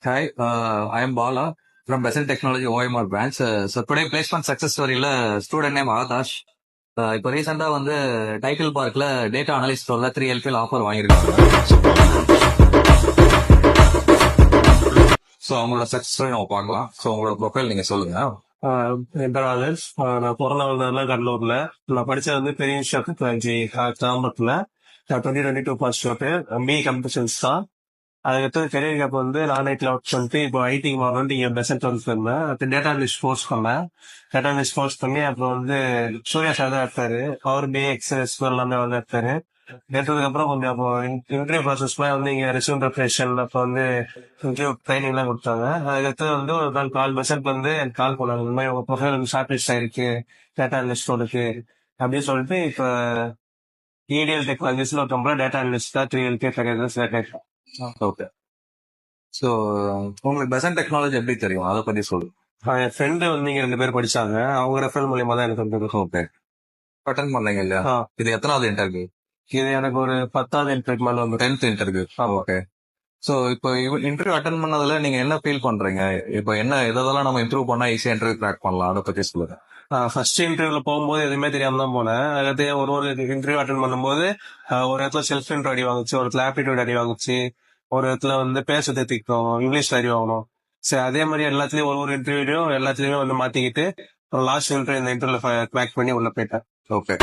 Hi, I am Bala from Besant Technology OMR branch. So today placement success storyல student name Akash. இப்போ ரீசெண்டா வந்து டைட்டில் பார்க்ல டேட்டா அனலிஸ்ட் ரோல்ல 3 LPL ஆஃபர் வாங்கியிருக்காங்க. ஸோ அவங்களோட சக்சஸ் ஸ்டோரி நம்ம பார்க்கலாம். ஸோ உங்களோட ப்ரொஃபைல் நீங்க சொல்லுங்க. என் பேர் ஆதர்ஷ். நான் பிறந்த வளர்ந்ததுலாம் கடலூர்ல. நான் படிச்சது வந்து பெரிய விஷயத்துக்கு கிராமத்துல. 2022 ஃபர்ஸ்ட் ஷோட்டு பி கம்ப்யூட்டர் சயின்ஸ் தான். அதுக்கடுத்து கெரியர் கேப் வந்து நான் ஐடில ஒர்க் பண்ணிட்டு இப்போ ஐடிக்கு வரணும்னு இங்கே பெசன்ட் வந்து இருந்தேன். அடுத்து டேட்டா அனலிஸ்ட் கோர்ஸ் பண்ணேன். டேட்டா அனலிஸ்ட் கோர்ஸ் பண்ணி அப்புறம் வந்து சூர்யா சார் தான் எடுத்தாரு. அவர் பி எக்ஸல் எல்லாமே வந்து எடுத்தாரு. எடுத்ததுக்கு அப்புறம் கொஞ்சம் அப்போ இன்டர்வியூ ப்ராசஸ்லாம் வந்து இங்க ரெஸ்யூம் ப்ரிப்பரேஷன் அப்போ வந்து இன்டர்வியூ ட்ரைனிங் எல்லாம் கொடுத்தாங்க. அதுக்கடுத்து வந்து ஒரு நாள் பெசன்ட் வந்து எனக்கு கால் பண்ணாங்க. இந்த மாதிரி உங்க ப்ரொஃபைல் வந்து ஷார்ட் லிஸ்ட் ஆயிருக்கு, டேட்டா அனலிஸ்ட் இருக்கு அப்படின்னு சொல்லிட்டு இப்போ இடிஎல் டெக்னாலஜிஸ்ல ஒரு கம்பெனி டேட்டா அனலிஸ்ட் தான் 3LK செலக்ட் ஆயிருக்கு. ஓகே. ஸோ உங்களுக்கு பெசன்ட் டெக்னாலஜி எப்படி தெரியும், அதை பத்தி சொல்லு. என் ஃப்ரெண்டு வந்து இங்க 2 பேர் படிச்சாங்க. அவங்க ரெஃபரல் மூலியமா தான் எனக்கு வந்தது. ஓகே. அட்டன் பண்ணீங்க இல்லையா? இது எத்தனாவது இன்டர்வியூ? இது எனக்கு ஒரு 10வது இன்டர்வியூ மேல வந்து 10th இன்டர்வியூ. ஓகே. ஸோ இப்போ இன்டர்வியூ அட்டன் பண்ணதுல நீங்க என்ன ஃபீல் பண்றீங்க? இப்போ என்ன இதெல்லாம் நம்ம இம்ப்ரூவ் பண்ணா ஈஸியா இன்டர்வியூ கிராக் பண்ணலாம், அதை பத்தி சொல்லுங்க. ஃபர்ஸ்ட் இன்டர்வியூல போகும்போது எதுவுமே தெரியாம தான் போனேன். அதுக்கு ஒரு இன்டர்வியூ அட்டன் பண்ணும்போது ஒரு இடத்துல செல்ஃப் இன்ட்ரோ அடி வாங்குச்சு, ஒரு இடத்துல ஆப்டிடியூட் அடி வாங்குச்சு, ஒரு இடத்துல வந்து பேச தெரிவிக்கணும், இங்கிலீஷ்ல அடி வாங்கணும். சரி, அதே மாதிரி எல்லாத்துலயும் ஒரு இன்டர்வியூலையும் எல்லாத்துலயுமே வந்து மாத்திக்கிட்டு லாஸ்ட் இன்டர்வியூ இந்த இன்டர்வியூல கிராக் பண்ணி உள்ள போயிட்டேன். ஓகே.